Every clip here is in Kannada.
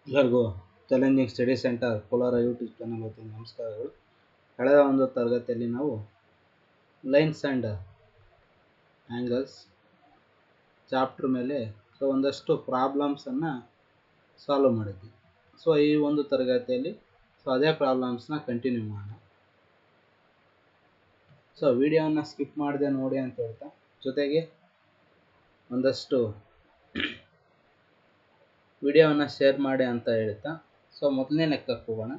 ಎಲ್ಲರಿಗೂ challenging study centre Kolar YouTube channel ವತಿಯಿಂದ ನಮಸ್ಕಾರಗಳು. ಕಳೆದ ಒಂದು ತರಗತಿಯಲ್ಲಿ ನಾವು ಲೈನ್ಸ್ ಆ್ಯಂಡ್ ಆ್ಯಂಗಲ್ಸ್ ಚಾಪ್ಟರ್ ಮೇಲೆ ಒಂದಷ್ಟು ಪ್ರಾಬ್ಲಮ್ಸನ್ನು ಸಾಲ್ವ್ ಮಾಡಿದ್ವಿ. ಈ ಒಂದು ತರಗತಿಯಲ್ಲಿ ಅದೇ ಪ್ರಾಬ್ಲಮ್ಸ್ನ ಕಂಟಿನ್ಯೂ ಮಾಡೋಣ. ವಿಡಿಯೋವನ್ನು ಸ್ಕಿಪ್ ಮಾಡದೆ ನೋಡಿ ಅಂತ ಹೇಳ್ತಾ, ಜೊತೆಗೆ ಒಂದಷ್ಟು ವಿಡಿಯೋವನ್ನು ಶೇರ್ ಮಾಡಿ ಅಂತ ಹೇಳ್ತಾ, ಮೊದಲನೇ ಲೆಕ್ಕಕ್ಕೆ ಹೋಗೋಣ.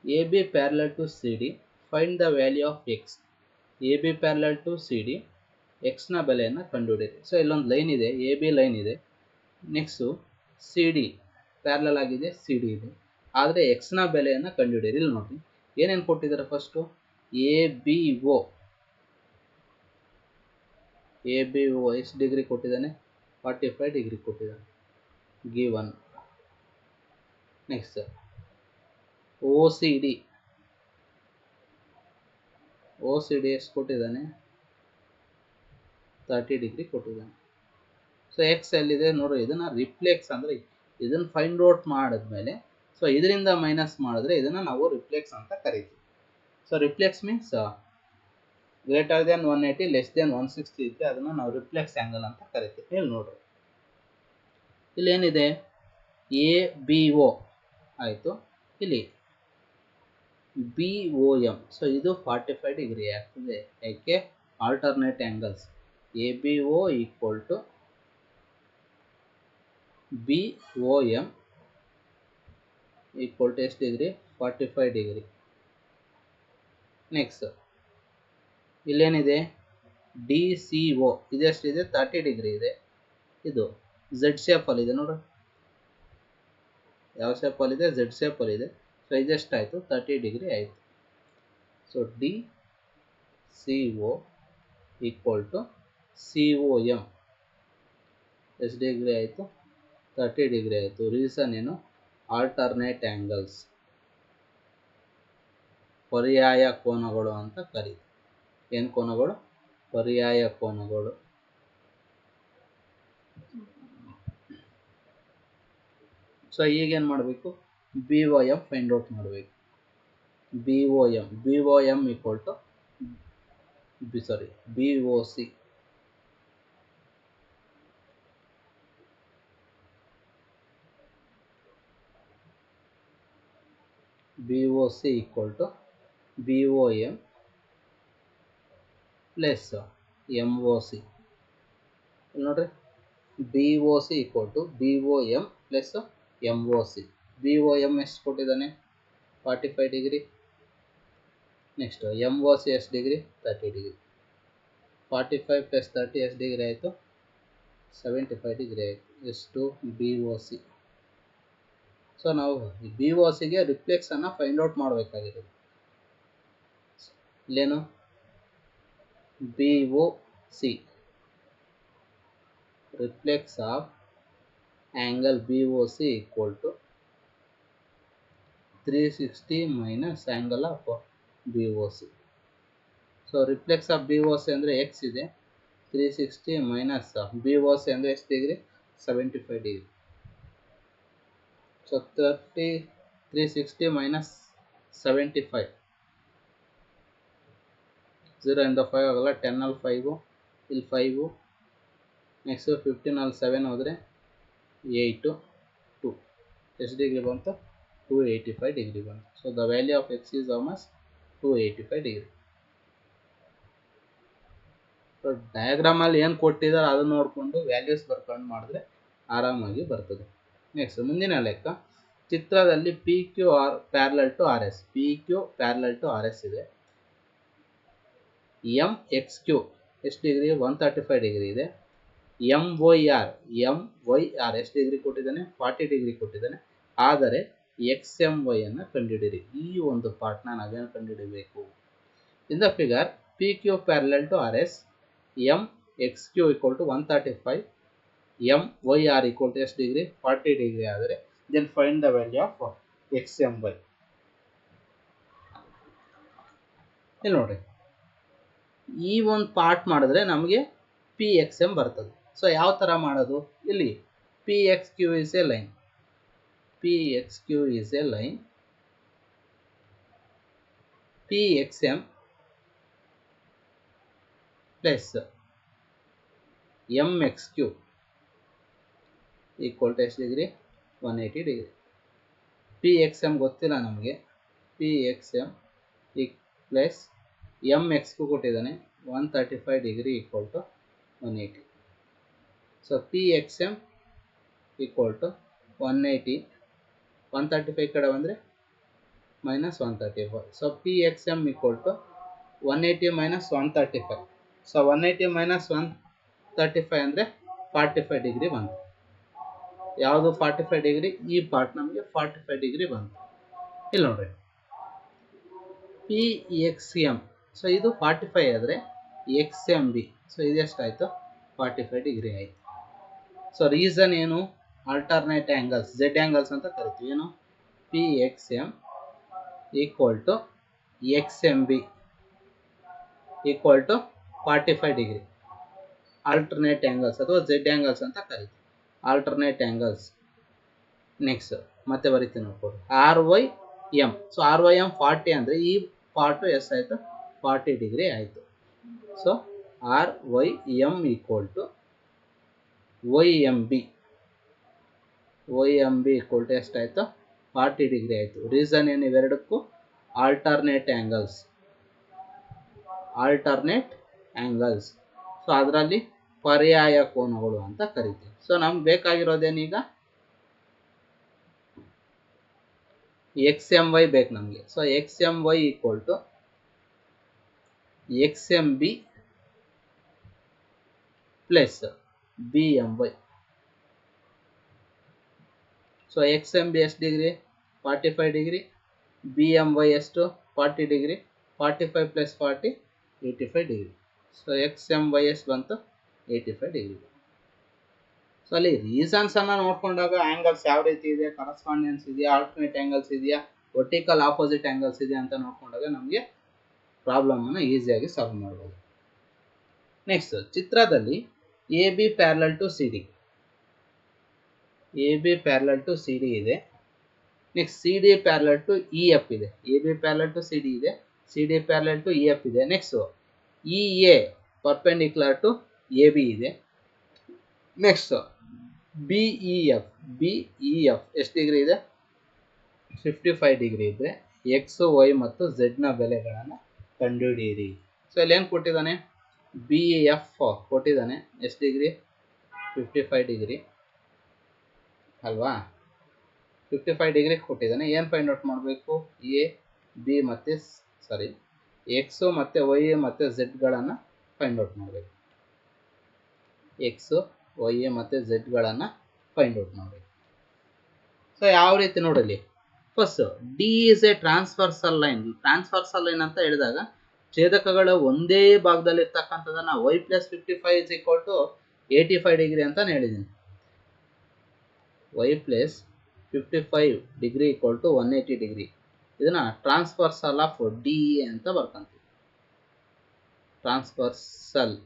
A B parallel to C D, find the value of X. A B parallel to C D, ಎಕ್ಸ್ನ ಬೆಲೆಯನ್ನು ಕಂಡುಹಿಡಿಯಿರಿ. ಇಲ್ಲೊಂದು ಲೈನ್ ಇದೆ, ಎ ಬಿ ಲೈನ್ ಇದೆ. ನೆಕ್ಸ್ಟು ಸಿ ಡಿ ಪ್ಯಾರಲಲ್ ಆಗಿದೆ, ಸಿ ಡಿ ಇದೆ. ಆದರೆ ಎಕ್ಸ್ನ ಬೆಲೆಯನ್ನು ಕಂಡುಹಿಡಿಯಿರಿ. ಇಲ್ಲಿ ನೋಡಿ ಏನೇನು ಕೊಟ್ಟಿದ್ದಾರೆ. ಫಸ್ಟು ಎ ಬಿ ಒ ಎಷ್ಟು ಡಿಗ್ರಿ ಕೊಟ್ಟಿದ್ದಾನೆ? 45 ಡಿಗ್ರಿ ಕೊಟ್ಟಿದ್ದಾನೆ. Given. Next O C D ಎಷ್ಟು ಕೊಟ್ಟಿದ್ದಾನೆ? 30 ಡಿಗ್ರಿ ಕೊಟ್ಟಿದ್ದಾನೆ. ಎಕ್ಸ್ ಎಲ್ಲಿದೆ ನೋಡ್ರಿ. ಇದನ್ನು ರಿಫ್ಲೆಕ್ಸ್ ಅಂದರೆ ಇದನ್ನು ಫೈಂಡ್ ಔಟ್ ಮಾಡಿದ್ಮೇಲೆ ಇದರಿಂದ ಮೈನಸ್ ಮಾಡಿದ್ರೆ ಇದನ್ನು ನಾವು ರಿಫ್ಲೆಕ್ಸ್ ಅಂತ ಕರಿತೀವಿ. Reflex means greater than 180 less than 160 ಇದ್ದರೆ ಅದನ್ನು ನಾವು ರಿಫ್ಲೆಕ್ಸ್ ಆ್ಯಂಗಲ್ ಅಂತ ಕರಿತೀವಿ. ಇಲ್ಲಿ ನೋಡ್ರಿ, ಇಲ್ಲಿ ಏನಿದೆ? ಎ ಬಿ ಒ ಆಯಿತು. ಇಲ್ಲಿ ಬಿ ಒ ಎಮ್. ಇದು 45 ಡಿಗ್ರಿ ಆಗ್ತದೆ. ಯಾಕೆ? Alternate angles. A B O equal to B O M equal to ಎಷ್ಟು ಡಿಗ್ರಿ? 45 ಡಿಗ್ರಿ. ನೆಕ್ಸ್ಟ್ ಇಲ್ಲೇನಿದೆ? ಡಿ ಸಿ ಒ ಇದೆಷ್ಟಿದೆ? 30 ಡಿಗ್ರಿ ಇದೆ. ಇದು ಝೆಡ್ ಶೇಪಲ್ಲಿದೆ ನೋಡ್ರಿ. ಯಾವ ಶೇಪಲ್ಲಿದೆ? ಝೆಡ್ ಶೇಪಲ್ಲಿದೆ. ಇದೆಷ್ಟಾಯಿತು? 30 ಡಿಗ್ರಿ ಆಯಿತು. D C O equal to C O M ಎಷ್ಟು ಡಿಗ್ರಿ ಆಯಿತು? 30 ಡಿಗ್ರಿ ಆಯಿತು. ರೀಸನ್ ಏನು? ಆಲ್ಟರ್ನೇಟ್ ಆ್ಯಂಗಲ್ಸ್, ಪರ್ಯಾಯ ಕೋನಗಳು ಅಂತ ಕರೀತೀವಿ. ಏನು ಕೋನಗಳು? ಪರ್ಯಾಯ ಕೋನಗಳು. ಈಗೇನು ಮಾಡಬೇಕು? B O M find out ಮಾಡಬೇಕು. B O M equal to B O C. B O C equal to B O M plus M O C. ನೋಡ್ರಿ, B O C equal to B O M plus M O C. B O M ಎಷ್ಟು ಕೊಟ್ಟಿದ್ದಾನೆ? 45 degree. Next M O C ಎಷ್ಟು ಡಿಗ್ರಿ? 30 ಡಿಗ್ರಿ. 45 ಪ್ಲಸ್ 30 ಎಷ್ಟು ಡಿಗ್ರಿ ಆಯಿತು? 75 ಡಿಗ್ರಿ ಆಯಿತು. ಎಷ್ಟು? B O C. ನಾವು ಬಿ ಒ ಸಿಗೆ ರಿಫ್ಲೆಕ್ಸನ್ನು ಫೈಂಡ್ ಔಟ್ ಮಾಡಬೇಕಾಗಿರೋದು. ಇಲ್ಲೇನು? B O C reflex of angle B O C equal to 360 minus angle of B O C. Reflex of B O C ಅಂದರೆ ಎಕ್ಸ್ ಇದೆ. 360 ಮೈನಸ್ ಬಿ ಒ ಸಿ ಅಂದರೆ ಎಷ್ಟು ಡಿಗ್ರಿ? 75 ಡಿಗ್ರಿ. 360 ಮೈನಸ್ 75. 0 ಇಂದ 5 ಆಗಲ್ಲ. 10 ಅಲ್ಲಿ 5, ಇಲ್ಲಿ 5. ನೆಕ್ಸ್ಟ್ 15 ಅಲ್ಲಿ 7 ಹೋದರೆ 8, 2. ಎಷ್ಟು ಡಿಗ್ರಿ ಬಂತು? 285 ಡಿಗ್ರಿ ಬಂತು. The value of X is how much? 285 degree. ಡಯಾಗ್ರಾಮಲ್ಲಿ ಏನು ಕೊಟ್ಟಿದ್ದಾರೆ ಅದನ್ನು ನೋಡಿಕೊಂಡು ವ್ಯಾಲ್ಯೂಸ್ ಬರ್ಕೊಂಡು ಮಾಡಿದ್ರೆ ಆರಾಮಾಗಿ ಬರ್ತದೆ. ನೆಕ್ಸ್ಟ್ ಮುಂದಿನ ಲೆಕ್ಕ. ಚಿತ್ರದಲ್ಲಿ P Q R parallel to R S. P Q parallel to R S ಇದೆ. ಎಮ್ ಎಕ್ಸ್ ಕ್ಯೂ ಎಷ್ಟು ಡಿಗ್ರಿ? 135 ಡಿಗ್ರಿ ಇದೆ. ಎಮ್ ವೈ ಆರ್ ಎಷ್ಟು ಡಿಗ್ರಿ ಕೊಟ್ಟಿದ್ದಾನೆ? 40 ಡಿಗ್ರಿ ಕೊಟ್ಟಿದ್ದಾನೆ. ಆದರೆ ಎಕ್ಸ್ ಎಮ್ ವೈ ಅನ್ನು ಕಂಡುಹಿಡಿಯಿರಿ. ಈ ಒಂದು ಪಾರ್ಟ್ನ ನಾವೇನು ಕಂಡುಹಿಡಿಯಬೇಕು? In the figure P Q parallel to R S, M X Q equal to 135, M Y R equal to ಎಷ್ಟು ಡಿಗ್ರಿ? 40 ಡಿಗ್ರಿ ಆದರೆ then find the value of X M Y. ಇಲ್ಲಿ ನೋಡ್ರಿ, ಈ ಒಂದು ಪಾರ್ಟ್ ಮಾಡಿದ್ರೆ ನಮಗೆ ಪಿ ಎಕ್ಸ್ ಎಮ್ ಬರ್ತದೆ. ಯಾವ ಥರ ಮಾಡೋದು? ಇಲ್ಲಿ PXQ is a line. PXQ is a line. PXM plus MXQ equal to ಎಷ್ಟು ಡಿಗ್ರಿ 180 ಡಿಗ್ರಿ. PXM ಗೊತ್ತಿಲ್ಲ ನಮಗೆ. PXM ಪ್ಲಸ್ MXQ ಕೊಟ್ಟಿದ್ದಾನೆ 135 degree equal to 180. So PXM equal to 180, 135 ಕಡೆ ಬಂದರೆ minus 135. So PXM equal to 180 minus 135. So 180 minus 135 ಅಂದರೆ 45 ಡಿಗ್ರಿ ಬಂತು. ಯಾವುದು 45 ಡಿಗ್ರಿ? ಈ ಪಾರ್ಟ್ ನಮಗೆ 45 ಡಿಗ್ರಿ ಬಂತು. ಇಲ್ಲಿ ನೋಡ್ರಿ PXM. ಸೊ ಇದು 45 ಆದರೆ XMB. ಸೊ ಇದೆಷ್ಟಾಯಿತು? 45 ಡಿಗ್ರಿ ಆಯಿತು. ಸೊ ರೀಸನ್ ಏನು? ಆಲ್ಟರ್ನೇಟ್ ಆ್ಯಂಗಲ್ಸ್, Z ಆ್ಯಂಗಲ್ಸ್ ಅಂತ ಕರಿತೀವಿ. ಏನು? PXM equal to XMB equal to 45 degree. Alternate angles ಅಥವಾ Z ಆ್ಯಂಗಲ್ಸ್ ಅಂತ ಕರಿತೀವಿ. Alternate angles. ನೆಕ್ಸ್ಟ್ ಮತ್ತೆ ಬರೀತೀನಿ ನೋಡ್ಕೊಳ್ಳಿ. RYM. ಸೊ RYM 40 ಅಂದರೆ ಈ ಪಾರ್ಟು ಎಷ್ಟಾಯಿತು? 40 ಡಿಗ್ರಿ ಆಯಿತು. So RYM equal to YMB. YMB equal to ಎಷ್ಟಾಯಿತು? 40 ಡಿಗ್ರಿ ಆಯಿತು. ರೀಸನ್ ಏನು? ಇವೆರಡಕ್ಕೂ alternate angles. Alternate angles. So ಅದರಲ್ಲಿ ಪರ್ಯಾಯ ಕೋನಗಳು ಅಂತ ಕರಿತೀವಿ. ಸೊ ನಮ್ಗೆ ಬೇಕಾಗಿರೋದೇನೀಗ? XMY ಬೇಕು ನಮಗೆ. So XMY equal to XMB plus BMY. So XMB ಎಷ್ಟು ಡಿಗ್ರಿ? 45 ಡಿಗ್ರಿ. BMY ಎಷ್ಟು? 40 degree. 45 plus 40 85 degree. So XMY ಎಷ್ಟು ಬಂತು? 85 ಡಿಗ್ರಿ. ಸೊ ಅಲ್ಲಿ ರೀಸನ್ಸ್ ಅನ್ನ ನೋಡ್ಕೊಂಡಾಗ ಆ್ಯಂಗಲ್ಸ್ ಯಾವ ರೀತಿ ಇದೆ, ಕರಸ್ಪಾಂಡೆನ್ಸ್ ಇದೆಯಾ, ಆಲ್ಟರ್ನೇಟ್ ಆ್ಯಂಗಲ್ಸ್ ಇದೆಯಾ, ವರ್ಟಿಕಲ್ ಆಪೋಸಿಟ್ ಆ್ಯಂಗಲ್ಸ್ ಇದೆಯಾ ಅಂತ ನೋಡ್ಕೊಂಡಾಗ ನಮಗೆ ಪ್ರಾಬ್ಲಮನ್ನು ಈಸಿಯಾಗಿ ಸಾಲ್ವ್ ಮಾಡ್ಬೋದು. ನೆಕ್ಸ್ಟ್ ಚಿತ್ರದಲ್ಲಿ AB parallel to CD. AB parallel to CD ಇದೆ. Next CD parallel to EF ಇದೆ. AB ಪ್ಯಾರಲಲ್ ಟು CD ಇದೆ. CD ಪ್ಯಾರಲಲ್ ಟು EF ಇದೆ. Next EA perpendicular to AB ಇದೆ. ನೆಕ್ಸ್ಟ್ BEF ಎಷ್ಟು ಡಿಗ್ರಿ ಇದೆ? 55 ಡಿಗ್ರಿ ಇದೆ. X, Y ಮತ್ತು Z ನ ಬೆಲೆಗಳನ್ನು ಕಂಡುಹಿಡಿಯಿರಿ. ಸೊ ಇಲ್ಲಿ ಏನು ಕೊಟ್ಟಿದ್ದಾನೆ? BEF ಕೊಟ್ಟಿದ್ದಾನೆ. ಎಷ್ಟು ಡಿಗ್ರಿ? 55 ಡಿಗ್ರಿ ಅಲ್ವಾ? 55 ಡಿಗ್ರಿ ಕೊಟ್ಟಿದ್ದಾನೆ. ಏನು ಫೈಂಡ್ ಔಟ್ ಮಾಡಬೇಕು? A, B ಮತ್ತು X ಮತ್ತು Y ಮತ್ತು Z ಫೈಂಡ್ ಔಟ್ ಮಾಡಬೇಕು. X, Y ಮತ್ತು Z ಫೈಂಡ್ ಔಟ್ ಮಾಡಬೇಕು. ಸೊ ಯಾವ ರೀತಿ ನೋಡಲಿ? First D is a transversal line. Transversal line ಅಂತ ಹೇಳಿದಾಗ ಛೇದಕಗಳ ಒಂದೇ ಭಾಗದಲ್ಲಿ ಇರ್ತಕ್ಕಂಥದ್ದನ್ನ Y plus 55 is equal to 85 degree ಅಂತ ಹೇಳಿದ್ದೀನಿ. Y plus 55 degree equal to 180 degree. ಇದನ್ನ ಟ್ರಾನ್ಸ್ಫರ್ಸಲ್ ಆಫ್ DE ಅಂತ ಬರ್ಕೊಂತೀವಿ. Transversal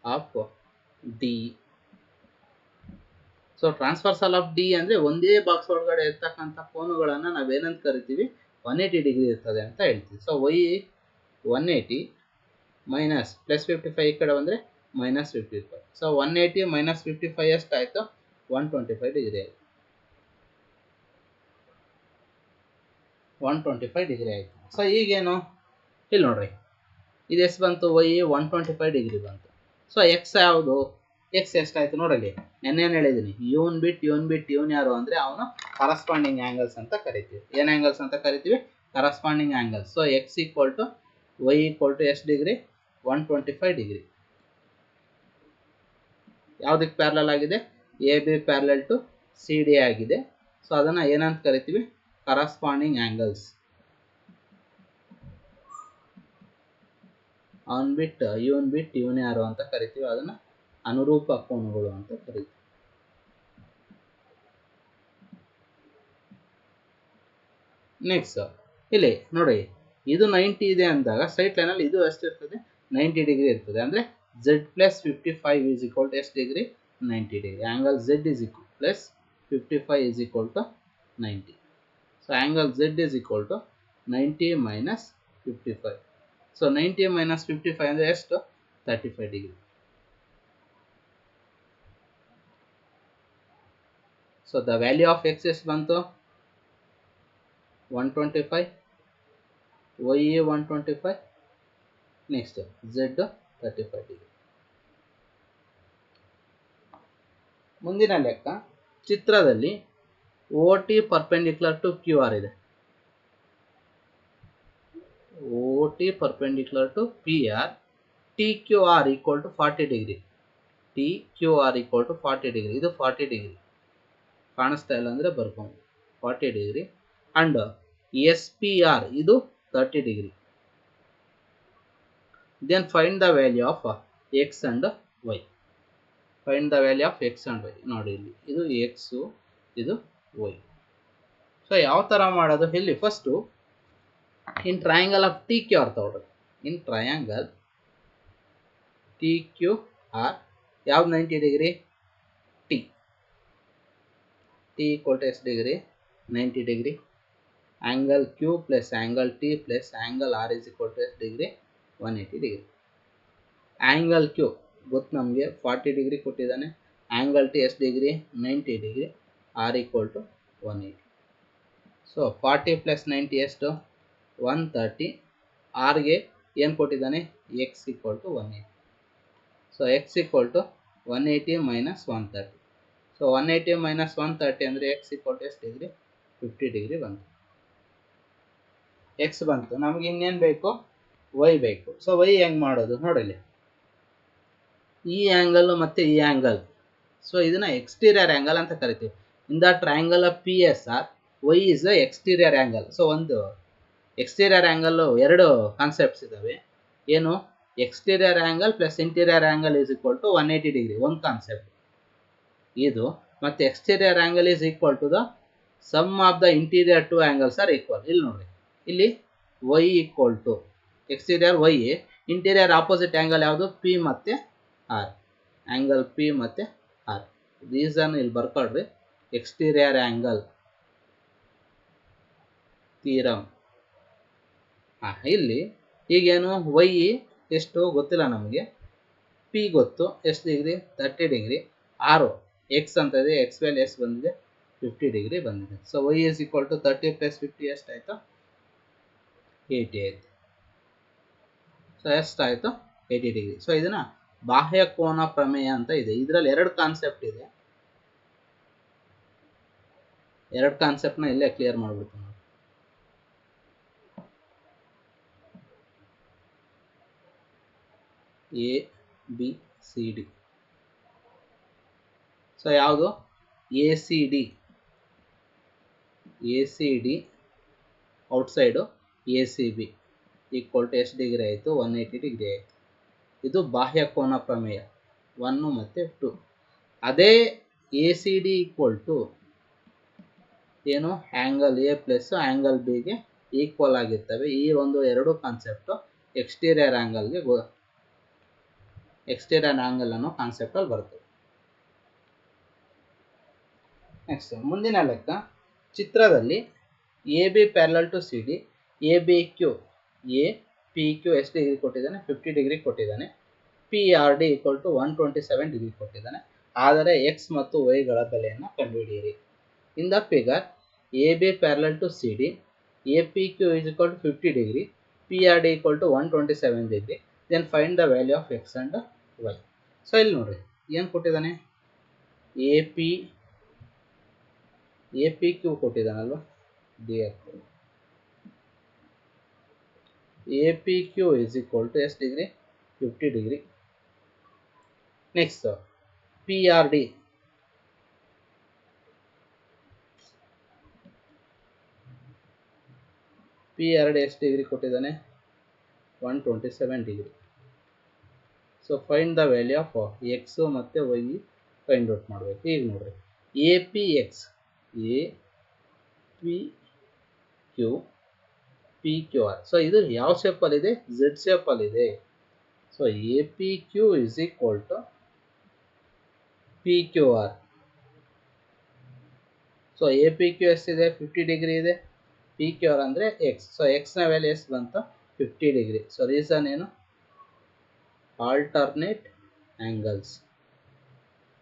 of D. So transversal of D ಅಂದರೆ ಒಂದೇ ಬಾಕ್ಸ್ ಒಳಗಡೆ ಇರ್ತಕ್ಕಂಥ ಕೋನಗಳನ್ನು ನಾವೇನಂತ ಕರಿತೀವಿ? 180 ಡಿಗ್ರಿ ಇರ್ತದೆ ಅಂತ ಹೇಳ್ತೀವಿ. ಸೊ Y 180 ಮೈನಸ್ ಪ್ಲಸ್ 55 ಈ ಕಡೆ ಬಂದರೆ ಮೈನಸ್ 55. ಸೊ 180 ಮೈನಸ್ 55 ಎಷ್ಟಾಯಿತು? 125 ಡಿಗ್ರಿ ಆಯಿತು. 125 ಡಿಗ್ರಿ ಆಯಿತು. ಸೊ ಈಗೇನು? ಇಲ್ಲಿ ನೋಡ್ರಿ, ಇದು ಎಷ್ಟು ಬಂತು? Y 125 ಡಿಗ್ರಿ ಬಂತು. ಸೊ X ಯಾವುದು? X ಎಷ್ಟಾಯಿತು ನೋಡಲಿ. ನೆನ್ನೇನು ಹೇಳಿದ್ದೀನಿ? ಇವನ್ ಬಿಟ್ ಇವನ್ ಯಾರು ಅಂದರೆ ಅವನು ಕರಸ್ಪಾಂಡಿಂಗ್ ಆ್ಯಂಗಲ್ಸ್ ಅಂತ ಕರಿತೀವಿ. ಏನು ಆ್ಯಂಗಲ್ಸ್ ಅಂತ ಕರಿತೀವಿ? Corresponding angles. So X equal to Y equal to ಎಷ್ಟು ಡಿಗ್ರಿ? 125 ಡಿಗ್ರಿ. ಯಾವುದಕ್ಕೆ ಪ್ಯಾರಲಲ್ ಆಗಿದೆ? AB ಪ್ಯಾರಲಲ್ ಟು CD ಆಗಿದೆ. ಸೊ ಅದನ್ನು ಏನಂತ ಕರಿತೀವಿ? Corresponding angles. ಅವನ್ ಬಿಟ್ ಇವನ್ ಯಾರು ಅಂತ ಕರಿತೀವಿ. ಅದನ್ನು ಅನುರೂಪ ಕೋನಗಳು ಅಂತ ಕರಿತೀವಿ. ನೆಕ್ಸ್ಟ್ ಇಲ್ಲಿ ನೋಡಿ, ಇದು 90 ಇದೆ ಅಂದಾಗ ಸ್ಟ್ರೈಟ್ ಲೈನಲ್ಲಿ ಇದು ಎಷ್ಟು ಇರ್ತದೆ 90 ಡಿಗ್ರಿ ಇರ್ತದೆ. ಅಂದರೆ z plus 55 is equal to ಎಷ್ಟು degree 90 degree. Angle z is equal plus 55 is equal to 90. So angle z is equal to 90 minus 55. So 90 minus 55 ಅಂದರೆ ಎಷ್ಟು 35 degree. So the value of X ಎಷ್ಟು ಬಂತು 125, y 125, ನೆಕ್ಸ್ಟ್ z 35 ಡಿಗ್ರಿ. ಮುಂದಿನ ಲೆಕ್ಕ, ಚಿತ್ರದಲ್ಲಿ O T perpendicular to Q R ಇದೆ. O T perpendicular to P R, T Q R equal to 40 degree. T Q R equal to 40 degree. ಇದು 40 ಡಿಗ್ರಿ ಕಾಣಿಸ್ತಾ ಇಲ್ಲ ಅಂದರೆ ಬರ್ಕೊಂಡು 40 degree. And S P R ಇದು 30 degree. Then find the value of X and Y. Find the value of X and Y. ನೋಡಿ ಇಲ್ಲಿ ಇದು ಎಕ್ಸು, ಇದು ವೈ. ಸೊ ಯಾವ ಥರ ಮಾಡೋದು, ಇಲ್ಲಿ first in triangle of T Q R ತಗೊಳ್ರಿ. In triangle T Q R ಯಾವ್ದು 90 degree T. T equal to ಎಷ್ಟು degree 90 degree. Angle Q plus angle T plus angle R is equal to ಎಷ್ಟು ಡಿಗ್ರಿ 180 ಡಿಗ್ರಿ. ಆ್ಯಂಗಲ್ ಕ್ಯೂ ಗೊತ್ತು ನಮಗೆ 40 ಡಿಗ್ರಿ ಕೊಟ್ಟಿದ್ದಾನೆ. ಆ್ಯಂಗಲ್ ಟಿ ಎಷ್ಟು degree 90 degree. R equal to 180. So 40 plus 90 ಎಷ್ಟು 130. ಆರ್ಗೆ ಏನು ಕೊಟ್ಟಿದ್ದಾನೆ X equal to 180. So x equal to 180 minus 130. So 180 minus 130 ಅಂದರೆ ಎಕ್ಸ್ ಈಕ್ವಲ್ ಟು ಎಷ್ಟು ಡಿಗ್ರಿ 50 ಡಿಗ್ರಿ ಬಂತು. ಎಕ್ಸ್ ಬಂತು. ನಮಗೆ ಇನ್ನೇನು ಬೇಕು ವೈ ಬೇಕು. ಸೊ ವೈ ಹೆಂಗೆ ಮಾಡೋದು ನೋಡಲಿ. ಈ ಆ್ಯಂಗಲ್ ಮತ್ತು ಈ ಆ್ಯಂಗಲ್, ಸೊ ಇದನ್ನ ಎಕ್ಸ್ಟೀರಿಯರ್ ಆ್ಯಂಗಲ್ ಅಂತ ಕರಿತೀವಿ. In the triangle of P S R Y is the exterior angle. So ಒಂದು ಎಕ್ಸ್ಟೀರಿಯರ್ ಆ್ಯಂಗಲ್ ಎರಡು ಕಾನ್ಸೆಪ್ಟ್ಸ್ ಇದ್ದಾವೆ. ಏನು exterior angle plus interior angle is equal to 180 degree ಒಂದು ಕಾನ್ಸೆಪ್ಟ್ ಇದು. ಮತ್ತು exterior angle is equal to the sum of the interior two angles are equal. ಇಲ್ಲಿ ನೋಡ್ರಿ, ಇಲ್ಲಿ Y equal to exterior Y, interior opposite angle ಯಾವುದು ಪಿ ಮತ್ತು ಆರ್. ಆ್ಯಂಗಲ್ ಪಿ ಮತ್ತು ಆರ್ ರೀಸನ್ ಇಲ್ಲಿ ಬರ್ಕೊಳ್ರಿ. Exterior angle theorem. ಇಲ್ಲಿ ಈಗೇನು ವೈ ಎಷ್ಟು ಗೊತ್ತಿಲ್ಲ ನಮಗೆ, ಪಿ ಗೊತ್ತು ಎಷ್ಟು ಡಿಗ್ರಿ 30 ಡಿಗ್ರಿ. ಆರು ಎಕ್ಸ್ ಅಂತ ಇದೆ, ಎಕ್ಸ್ ವ್ಯಾಲ್ಯೂ ಎಷ್ಟು ಬಂದಿದೆ 50 ಡಿಗ್ರಿ ಬಂದಿದೆ. So Y is equal to 30 plus 50 ಎಷ್ಟಾಯಿತು 80 ಆಯಿತು. ಸೊ ಎಷ್ಟಾಯಿತು 80 ಡಿಗ್ರಿ. ಸೊ ಇದನ್ನು ಬಾಹ್ಯ ಕೋನ ಪ್ರಮೇಯ ಅಂತ ಇದೆ. ಇದರಲ್ಲಿ ಎರಡು ಕಾನ್ಸೆಪ್ಟ್ ಇದೆ. ಎರಡು ಕಾನ್ಸೆಪ್ಟ್ನ ಇಲ್ಲೇ ಕ್ಲಿಯರ್ ಮಾಡಿಬಿಡ್ತೀನಿ. A B C D. So ಯಾವುದು A C D, A C D outside A C B equal to ಎಷ್ಟು ಡಿಗ್ರಿ ಆಯಿತು 180 ಡಿಗ್ರಿ ಆಯಿತು. ಇದು ಬಾಹ್ಯ ಕೋನ ಪ್ರಮೇಯ 1 ಮತ್ತು 2. ಅದೇ A C D equal to ಏನು ಆ್ಯಂಗಲ್ ಎ ಪ್ಲಸ್ ಆ್ಯಂಗಲ್ ಬಿಗೆ ಈಕ್ವಲ್ ಆಗಿರ್ತವೆ. ಈ ಒಂದು ಎರಡು ಕಾನ್ಸೆಪ್ಟು ಎಕ್ಸ್ಟೀರಿಯರ್ ಆ್ಯಂಗಲ್ಗೆ ಎಕ್ಸ್ಟೀರಿಯರ್ ಆ್ಯಂಗಲ್ ಅನ್ನೋ ಕಾನ್ಸೆಪ್ಟಲ್ಲಿ ಬರ್ತದೆ. ನೆಕ್ಸ್ಟ್ ಮುಂದಿನ ಲೆಕ್ಕ, ಚಿತ್ರದಲ್ಲಿ A B parallel to C D, A B Q, A P Q ಎಷ್ಟು ಡಿಗ್ರಿ ಕೊಟ್ಟಿದ್ದಾನೆ 50 ಡಿಗ್ರಿ ಕೊಟ್ಟಿದ್ದಾನೆ. P R D equal to 127 degree ಕೊಟ್ಟಿದ್ದಾನೆ. ಆದರೆ ಎಕ್ಸ್ ಮತ್ತು ವೈಗಳ ಬೆಲೆಯನ್ನು ಕಂಡುಹಿಡಿಯಿರಿ. In the figure A B parallel to C D, A P Q is equal to 50 degree, P R D equal to 127 degree. Then find the value of X and Y. So ಇಲ್ಲಿ ನೋಡ್ರಿ ಏನು ಕೊಟ್ಟಿದ್ದಾನೆ, ಎ ಪಿ ಕ್ಯೂ ಕೊಟ್ಟಿದ್ದಾನಲ್ವ, D F A P Q is equal to ಎಷ್ಟು degree 50 degree. Next P R D, P R D ಎಷ್ಟು ಡಿಗ್ರಿ ಕೊಟ್ಟಿದ್ದಾನೆ 127 degree. So find the value of X ಮತ್ತು ವೈ ಫೈಂಡ್ ಔಟ್ ಮಾಡಬೇಕು. ಈಗ ನೋಡ್ರಿ A P X, A P Q, P Q R. So ಇದು ಯಾವ ಶೇಪಲ್ಲಿದೆ? ಝೆಡ್ ಶೇಪಲ್ಲಿದೆ. So A P Q is equal to P Q R. So A P Q ಎಷ್ಟಿದೆ? 50 ಡಿಗ್ರಿ ಇದೆ. ಪಿ ಕ್ಯೂ ಆರ್ ಅಂದರೆ ಎಕ್ಸ್. ಸೊ ಎಕ್ಸ್ನ ವ್ಯಾಲ್ಯೂ ಎಷ್ಟು ಬಂತು? 50 ಡಿಗ್ರಿ. ಸೊ ರೀಸನ್ ಏನು? Alternate angles.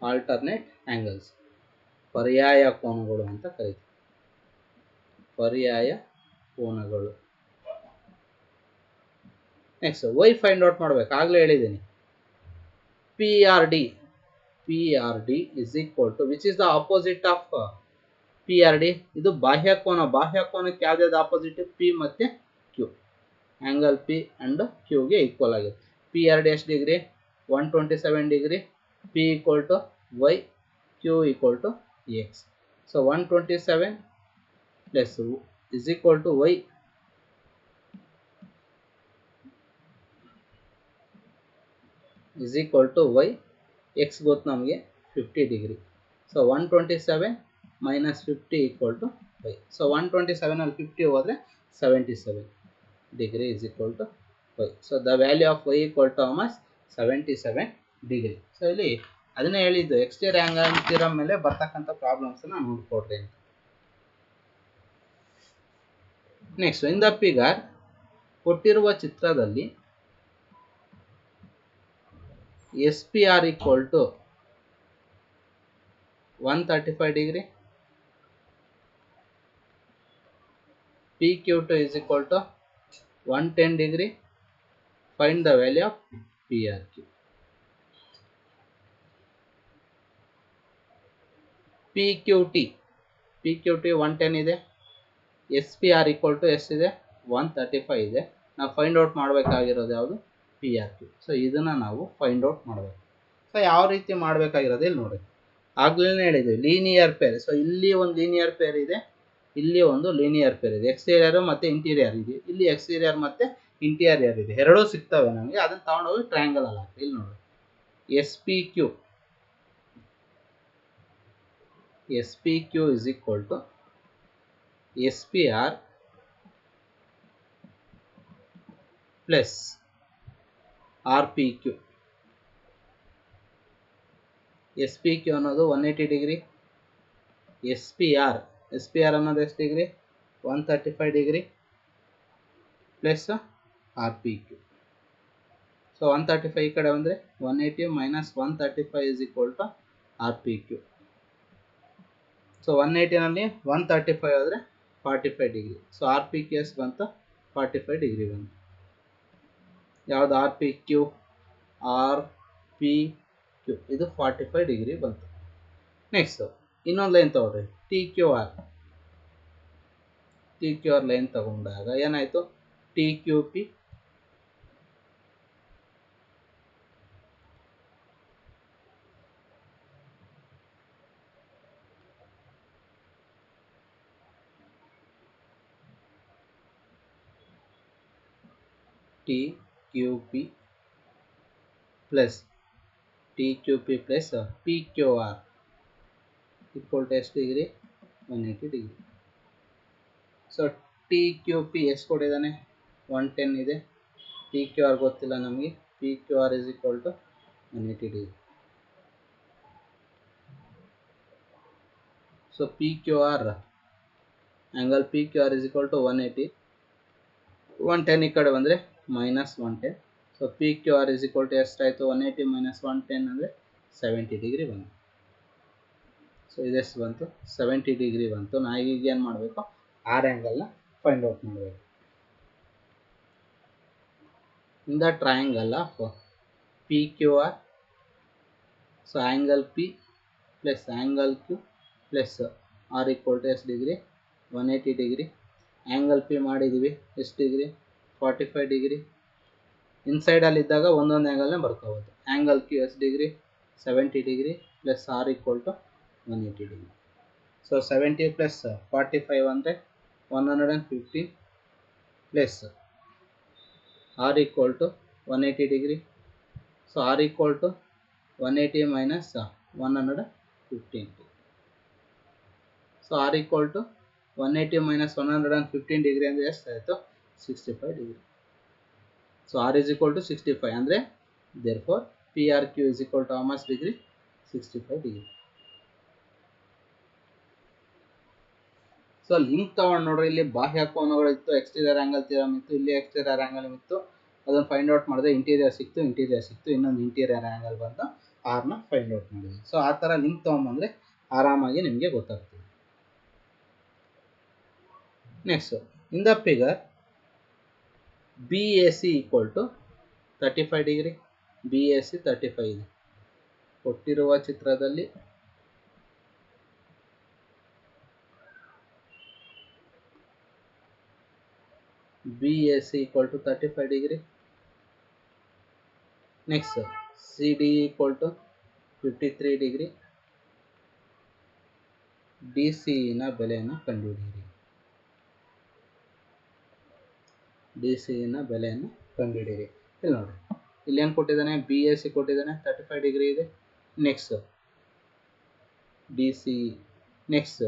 ಆಲ್ಟರ್ನೇಟ್ ಆ್ಯಂಗಲ್ಸ್, ಪರ್ಯಾಯ ಕೋನಗಳು ಅಂತ ಕರೀತೀವಿ. ಪರ್ಯಾಯ ಕೋನಗಳು. ನೆಕ್ಸ್ಟ್ ವೈ ಫೈಂಡ್ ಔಟ್ ಮಾಡಬೇಕು. ಆಗಲೇ ಹೇಳಿದ್ದೀನಿ, P R D. P R D is equal to which is the opposite of P R D? ಇದು ಬಾಹ್ಯಕೋನ. ಬಾಹ್ಯಕೋನಕ್ಕೆ ಯಾವ್ದಾವ್ದು ಆಪೋಸಿಟ್? ಪಿ ಮತ್ತು ಕ್ಯೂ. ಆ್ಯಂಗಲ್ ಪಿ ಆ್ಯಂಡ್ ಕ್ಯೂಗೆ ಈಕ್ವಲ್ ಆಗಿದೆ. ಪಿ ಆರ್ ಡಿ ಎಷ್ಟು degree? 127 degree. P equal to Y, Q equal to X. So 127 plus is equal to Y is equal to y. x ಗೊತ್ತು ನಮಗೆ 50 degree. So 127 minus 50 equal to y. So 127 ಅಲ್ಲಿ 50 ಹೋದರೆ 77 degree is equal to y. So the value of y equal to almost 77 degree. So ಇಲ್ಲಿ ಅದನ್ನೇ ಹೇಳಿದ್ದು, ಎಕ್ಸ್ಟೀರಿಯರ್ ಆ್ಯಂಗಲ್ ಥಿಯರಮ್ ಮೇಲೆ ಬರ್ತಕ್ಕಂಥ ಪ್ರಾಬ್ಲಮ್ಸನ್ನು ನೋಡ್ಕೊಡ್ರಿ ಅಂತ. ನೆಕ್ಸ್ಟ್, ಇನ್ ದ ಫಿಗರ್ ಕೊಟ್ಟಿರುವ ಚಿತ್ರದಲ್ಲಿ S P R equal to 135 degree, P Q to is equal to 110 degree. Find the value of P R Q. P Q T 110 ಇದೆ. S P R equal to ಎಷ್ಟಿದೆ? 135 ಇದೆ. ನಾವು ಫೈಂಡ್ ಔಟ್ ಮಾಡಬೇಕಾಗಿರೋದು ಯಾವುದು? P R Q. ಸೊ ಇದನ್ನು ನಾವು ಫೈಂಡ್ ಔಟ್ ಮಾಡಬೇಕು. ಸೊ ಯಾವ ರೀತಿ ಮಾಡಬೇಕಾಗಿರೋದು ಇಲ್ಲಿ ನೋಡಿ. ಆಗ್ಲೇ ಹೇಳಿದ್ವಿ ಲೀನಿಯರ್ ಪೇರ್. ಸೊ ಇಲ್ಲಿ ಒಂದು ಲೀನಿಯರ್ ಪೇರ್ ಇದೆ, ಇಲ್ಲಿ ಒಂದು ಲೀನಿಯರ್ ಪೇರ್ ಇದೆ. ಎಕ್ಸ್ಟೀರಿಯರ್ ಮತ್ತು ಇಂಟೀರಿಯರ್ ಇದೆ. ಇಲ್ಲಿ ಎಕ್ಸ್ಟೀರಿಯರ್ ಮತ್ತು ಇಂಟೀರಿಯರ್ ಇದೆ. ಎರಡೂ ಸಿಗ್ತವೆ ನಮಗೆ. ಅದನ್ನು ತಗೊಂಡೋಗಿ ಟ್ರಯಾಂಗಲ್ ಅಲ್ಲಿ ಹಾಕಿ. ಇಲ್ಲಿ ನೋಡಿ, S P Q is equal to S P R plus R P Q. S P Q ಅನ್ನೋದು 180 ಡಿಗ್ರಿ. ಎಸ್ ಪಿ ಆರ್ ಅನ್ನೋದು ಎಷ್ಟು degree? 135 degree plus R P Q. So 135 ಈ ಕಡೆ ಬಂದರೆ 180 minus 135 is equal to R P Q. So 180ನಲ್ಲಿ 135 ಆದರೆ 45 degree. So R P Q ಎಷ್ಟು ಬಂತು? 45 ಡಿಗ್ರಿ ಬಂತು. ಯಾವುದು R P Q? R P Q ಇದು 45 ಡಿಗ್ರಿ ಬಂತು. ನೆಕ್ಸ್ಟ್ ಇನ್ನೊಂದು ಲೈನ್ ತಗೊಳ್ರಿ, ಟಿ ಕ್ಯೂ ಆರ್ ಲೈನ್ ತಗೊಂಡಾಗ ಏನಾಯಿತು? T Q P plus T Q P plus P Q R equal to ಎಷ್ಟು degree? 180 degree. So T Q P ಎಷ್ಟು ಕೊಟ್ಟಿದ್ದಾನೆ? 110 ಇದೆ. ಪಿ ಕ್ಯೂ ಆರ್ ಗೊತ್ತಿಲ್ಲ ನಮಗೆ. P Q R is equal to 180 degree. So P Q R angle P Q R is equal to 180. 110 ಈ ಕಡೆ ಬಂದರೆ minus 110. So P Q R is equal to ಎಷ್ಟಾಯಿತು? 180 ಮೈನಸ್ 110 ಅಂದರೆ 70 ಡಿಗ್ರಿ ಬಂತು. ಸೊ ಇದೆಷ್ಟು ಬಂತು? 70 ಡಿಗ್ರಿ ಬಂತು. ನಾವು ಈಗ ಏನು ಮಾಡಬೇಕು? ಆರ್ ಆ್ಯಂಗಲ್ನ ಫೈಂಡ್ ಔಟ್ ಮಾಡಬೇಕು. In the triangle of P Q R, so angle P plus angle Q plus R equal to ಎಷ್ಟು ಡಿಗ್ರಿ? 180 ಡಿಗ್ರಿ. ಆ್ಯಂಗಲ್ ಪಿ ಮಾಡಿದ್ದೀವಿ ಎಷ್ಟು ಡಿಗ್ರಿ? 45 ಡಿಗ್ರಿ. ಇನ್ಸೈಡಲ್ಲಿದ್ದಾಗ ಒಂದೊಂದು ಆ್ಯಂಗಲ್ನೇ ಬರ್ಕೋಬೋದು. ಆ್ಯಂಗಲ್ ಕ್ಯೂ ಎಷ್ಟು degree? 70 degree plus R equal to 180 degree. So 70 plus 45 ಅಂದರೆ 150 plus R equal to 180 degree. So R equal to 180 minus 115. So R equal to 180 minus 115 degree ಅಂದರೆ ಎಷ್ಟಾಯಿತು? 65 degree. So R is equal to 65 andre therefore PRQ is equal to how much degree? 65 degree. So link ತಗೊಂಡು ನೋಡ್ರಿ, ಇಲ್ಲಿ ಬಾಹ್ಯ ಕೋನಗಳು ಇತ್ತು, ಎಕ್ಸ್ಟೀರಿಯರ್ ಆಂಗಲ್ ಥಿಯರಮ್ ಇತ್ತು, ಇಲ್ಲಿ ಎಕ್ಸ್ಟೀರಿಯರ್ ಆಂಗಲ್ ಇತ್ತು, ಅದನ್ನು ಫೈಂಡ್ ಔಟ್ ಮಾಡಿದ್ರೆ ಇಂಟೀರಿಯರ್ ಸಿಕ್ತು, ಇನ್ನೊಂದು ಇಂಟೀರಿಯರ್ ಆಂಗಲ್ ಬಂದು ಆರ್ನ ಫೈಂಡ್ ಔಟ್ ಮಾಡಿದ್ವಿ. ಸೊ ಆ ಥರ ಲಿಂಕ್ ತೊಗೊಂಬಂದರೆ ಆರಾಮಾಗಿ ನಿಮಗೆ ಗೊತ್ತಾಗ್ತದೆ. Next in the figure BAC equal to 35 degree. BAC 35 ಇದೆ ಕೊಟ್ಟಿರುವ ಚಿತ್ರದಲ್ಲಿ. BAC equal to 35 degree. Next, CD equal to 53 degree. DC ನ ಬೆಲೆಯನ್ನು ಕಂಡುಹಿಡಿಯಿರಿ. DC ನ ಬೆಲೆಯನ್ನು ಕಂಡುಹಿಡಿಯಿರಿ. ಇಲ್ಲಿ ನೋಡಿ, ಇಲ್ಲಿ ಏನು ಕೊಟ್ಟಿದ್ದಾನೆ? BAC ಕೊಟ್ಟಿದ್ದಾನೆ, 35 ಡಿಗ್ರಿ ಇದೆ. ನೆಕ್ಸ್ಟ್ DC, ನೆಕ್ಸ್ಟ್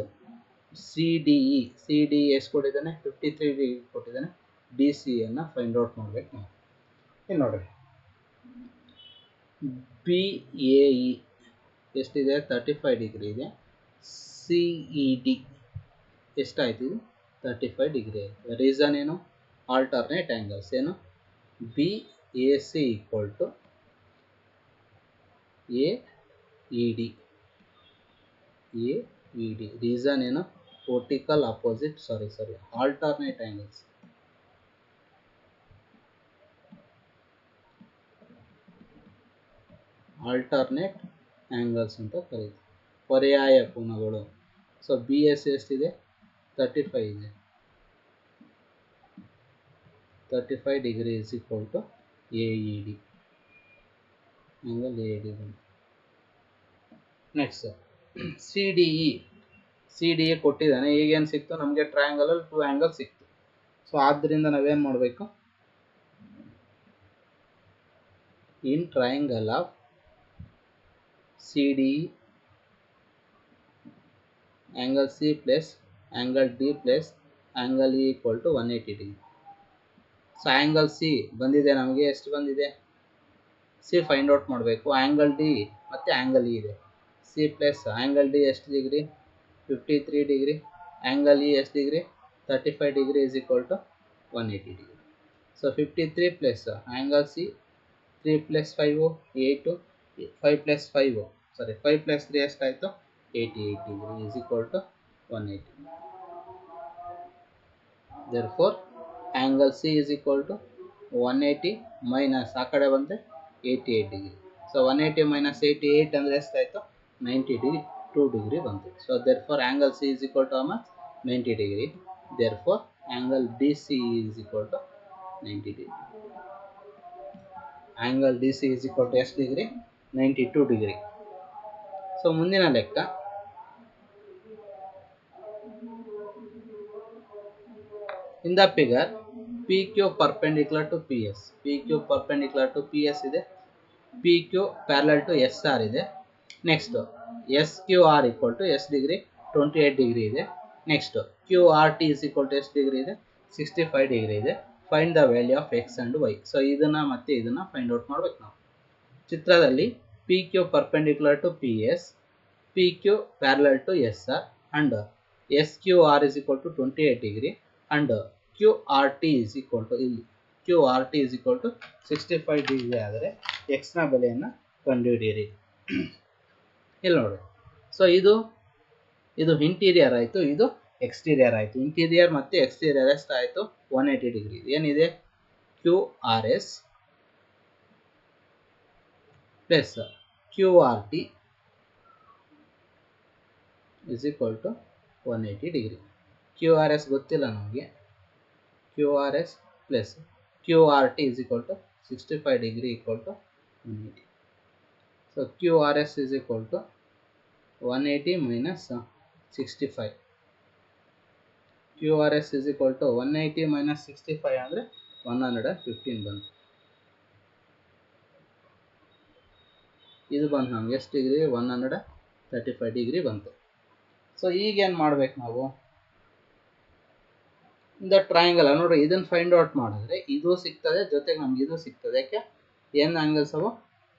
CDE ಎಷ್ಟು ಕೊಟ್ಟಿದ್ದಾನೆ? 53 ಡಿಗ್ರಿ ಕೊಟ್ಟಿದ್ದಾನೆ. DC ಅನ್ನು ಫೈಂಡ್ ಔಟ್ ಮಾಡ್ಬೇಕು ನಾವು. ಇಲ್ಲಿ ನೋಡ್ರಿ, BAE ಎಷ್ಟಿದೆ? 35 ಡಿಗ್ರಿ ಇದೆ. CED ಎಷ್ಟಾಯ್ತು? ಇದು 35 ಡಿಗ್ರಿ ಆಯಿತು. ರೀಸನ್ ಏನು? Alternate angles. ಏನು? BAC equal to AED. Reason ಏನು? Vertical opposite, alternate angles. Alternate angles ಅಂತ ಕರೀತೀವಿ, ಪರ್ಯಾಯ ಕೋನಗಳು. ಸೊ BAC ಎಷ್ಟಿದೆ? 35 ಇದೆ. 35 degree is equal to AED, angle AED ಬಂತು. ನೆಕ್ಸ್ಟ್ CDE ಕೊಟ್ಟಿದ್ದಾನೆ. ಈಗೇನು ಸಿಕ್ತು ನಮಗೆ? ಟ್ರಯಾಂಗಲಲ್ಲಿ 2 ಆ್ಯಂಗಲ್ ಸಿಕ್ತು. ಸೊ ಆದ್ದರಿಂದ ನಾವೇನು ಮಾಡಬೇಕು? In triangle of CDE angle C plus angle D plus angle E equal to 180 degree. So angle C ಬಂದಿದೆ ನಮಗೆ. ಎಷ್ಟು ಬಂದಿದೆ? C ಫೈಂಡ್ ಔಟ್ ಮಾಡಬೇಕು. ಆ್ಯಂಗಲ್ D ಮತ್ತು ಆ್ಯಂಗಲ್ E ಇದೆ. C ಪ್ಲಸ್ ಆ್ಯಂಗಲ್ D ಎಷ್ಟು ಡಿಗ್ರಿ? 53 ಡಿಗ್ರಿ. ಆ್ಯಂಗಲ್ E ಎಷ್ಟು degree? 35 degree is equal to 180 degree. So 53 plus angle C 3 plus 5 8, 5 plus 5 5 plus 3 ಎಷ್ಟಾಯಿತು? 88 degree is equal to 180. therefore angle C is equal to 180 minus ಆ ಕಡೆ ಬಂದರೆ 88 ಡಿಗ್ರಿ. ಸೊ 180 minus 88 ಅಂದರೆ ಎಷ್ಟಾಯಿತು? 90 ಡಿಗ್ರಿ, 2 ಡಿಗ್ರಿ ಬಂತು. So therefore angle C is equal to how much? 90 degree. therefore angle DC is equal to 90 degree. angle DC is equal to ಎಷ್ಟು ಡಿಗ್ರಿ? 92 ಡಿಗ್ರಿ. ಸೊ ಮುಂದಿನ ಲೆಕ್ಕ, in the figure PQ perpendicular to PS. PQ perpendicular to PS ಇದೆ. PQ parallel to SR ಇದೆ. ನೆಕ್ಸ್ಟ್ SQR equal to ಎಷ್ಟು ಡಿಗ್ರಿ? 28 ಡಿಗ್ರಿ ಇದೆ. Next QRT is equal to ಎಷ್ಟು ಡಿಗ್ರಿ ಇದೆ? 65 ಡಿಗ್ರಿ ಇದೆ. Find the value of X and Y. So ಇದನ್ನು ಮತ್ತೆ ಇದನ್ನು ಫೈಂಡ್ ಔಟ್ ಮಾಡ್ಬೇಕು ನಾವು. ಚಿತ್ರದಲ್ಲಿ PQ perpendicular to PS, PQ parallel to SR and SQR is equal to 28 degree and QRT is equal to ಇಲ್ಲಿ QRT is equal to 65 degree ಆದರೆ X ನ ಬೆಲೆಯನ್ನು ಕಂಡುಹಿಡಿಯಿರಿ. ಇಲ್ಲಿ ನೋಡಿ, ಸೊ ಇದು ಇಂಟೀರಿಯರ್ ಆಯಿತು, ಇದು ಎಕ್ಸ್ಟೀರಿಯರ್ ಆಯಿತು. ಇಂಟೀರಿಯರ್ ಮತ್ತು ಎಕ್ಸ್ಟೀರಿಯರ್ ಎಷ್ಟಾಯಿತು? 180 ಡಿಗ್ರಿ. ಏನಿದೆ? QRS plus QRT is equal to 180 degree. QRS ಗೊತ್ತಿಲ್ಲ ನಮಗೆ. QRS plus QRT is equal to 65 degree equal to 180. So QRS is equal to 180 minus 65. QRS is equal to 180 minus 65 ಅಂದರೆ 115 ಬಂತು. ಇದು ಬಂತು ನಮಗೆ ಎಷ್ಟು ಡಿಗ್ರಿ? 135 ಡಿಗ್ರಿ ಬಂತು. ಸೊ ಈಗೇನು ಮಾಡ್ಬೇಕು ನಾವು? ಇಂದ ಟ್ರಯಾಂಗಲ್ ನೋಡ್ರಿ, ಇದನ್ನ ಫೈಂಡ್ ಔಟ್ ಮಾಡಿದ್ರೆ ಇದು ಸಿಗ್ತದೆ, ಜೊತೆಗೆ ನಮ್ಗೆ ಇದು ಸಿಗ್ತದೆ. ಯಾಕೆ? ಏನ್ ಆಂಗಲ್ಸ್ ಅವು?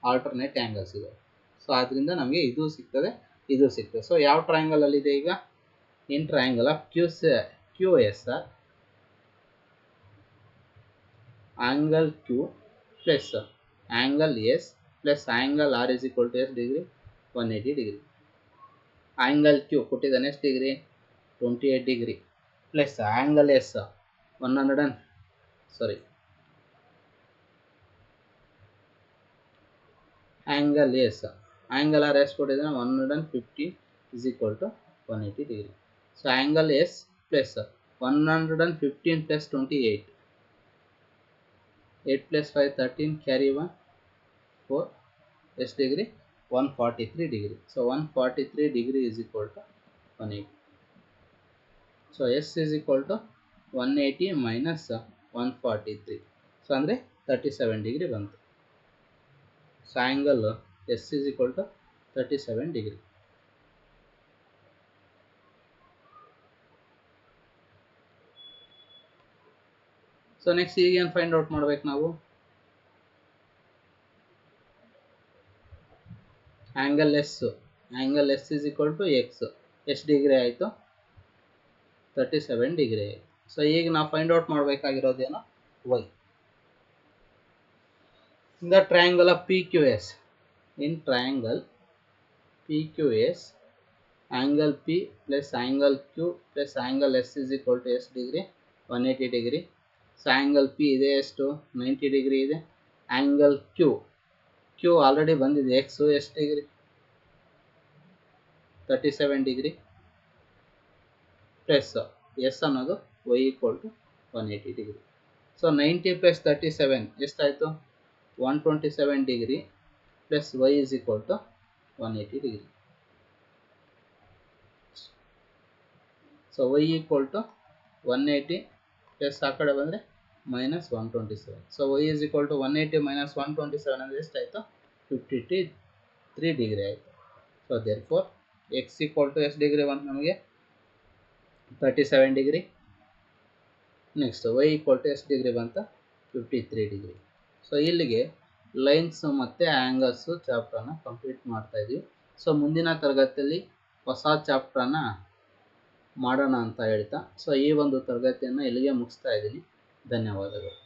ಆಲ್ಟರ್ನೇಟ್ ಆಂಗಲ್ಸ್ ಇದೆ. ಸೊ ಅದರಿಂದ ನಮಗೆ ಇದು ಸಿಗ್ತದೆ, ಇದು ಸಿಗ್ತದೆ. ಸೊ ಯಾವ ಟ್ರಯಾಂಗಲ್ ಅಲ್ಲಿ ಇದೆ ಈಗ? In triangle of Q S angle Q plus angle S plus angle R is equal to ಎಷ್ಟು ಡಿಗ್ರಿ? 180 ಡಿಗ್ರಿ. ಆಂಗಲ್ ಕ್ಯೂ ಕೊಟ್ಟಿದ್ದಾನೆ ಎಷ್ಟು degree? 28 degree plus angle S 100 angle S angle R ಎಷ್ಟು ಕೊಟ್ಟಿದ್ದಾನೆ? 115 is equal to 180 degree. So angle S plus 115 plus 28, 8 plus 5 13, carry 1 4, ಎಷ್ಟು degree? 143 degree. So 143 degree is equal to 180. So S is equal to 180 minus 143. So ಅಂದರೆ 37 ಡಿಗ್ರಿ ಬಂತು. So angle S is equal to 37 degree. So next ಈಗ ಏನು ಫೈಂಡ್ ಔಟ್ ಮಾಡ್ಬೇಕು ನಾವು? Angle S is equal to X ಎಷ್ಟು ಡಿಗ್ರಿ ಆಯಿತು? 37 ಡಿಗ್ರಿ ಆಯಿತು. ಸೊ ಈಗ ನಾವು ಫೈಂಡ್ ಔಟ್ ಮಾಡಬೇಕಾಗಿರೋದೇನು? Y. In the triangle of P Q S, in triangle P Q S angle P plus angle Q plus angle S is equal to ಎಷ್ಟು degree? 180 degree. So angle P ಇದೆ ಎಷ್ಟು? 90 ಡಿಗ್ರಿ ಇದೆ. ಆಂಗಲ್ ಕ್ಯೂ ಆಲ್ರೆಡಿ ಬಂದಿದೆ, ಎಕ್ಸ್ ಎಷ್ಟು ಡಿಗ್ರಿ? 37 ಡಿಗ್ರಿ ಪ್ಲಸ್ ಎಸ್ ಅನ್ನೋದು Y equal to 180 degree. So 90 plus 37 ಎಷ್ಟಾಯಿತು? 127 degree plus Y is equal to 180 degree. So Y equal to 180 plus ಆ ಕಡೆ ಬಂದರೆ minus 127. So Y is equal to 180 minus 127 ಅಂದರೆ ಎಷ್ಟಾಯಿತು? 53 ಡಿಗ್ರಿ ಆಯಿತು. So therefore x equal to ಎಷ್ಟು ಡಿಗ್ರಿ ಬಂತು ನಮಗೆ? 37 degree. Next Y equal to ಎಷ್ಟು ಡಿಗ್ರಿ ಬಂತು? 53 ಡಿಗ್ರಿ. ಸೊ ಇಲ್ಲಿಗೆ ಲೈನ್ಸ್ ಮತ್ತು ಆ್ಯಂಗಲ್ಸು ಚಾಪ್ಟರ್ನ ಕಂಪ್ಲೀಟ್ ಮಾಡ್ತಾ ಇದ್ದೀವಿ. ಸೊ ಮುಂದಿನ ತರಗತಿಯಲ್ಲಿ ಹೊಸ ಚಾಪ್ಟರ್ನ ಮಾಡೋಣ ಅಂತ ಹೇಳ್ತಾ, ಸೊ ಈ ಒಂದು ತರಗತಿಯನ್ನು ಇಲ್ಲಿಗೆ ಮುಗಿಸ್ತಾ ಇದ್ದೀನಿ. ಧನ್ಯವಾದಗಳು.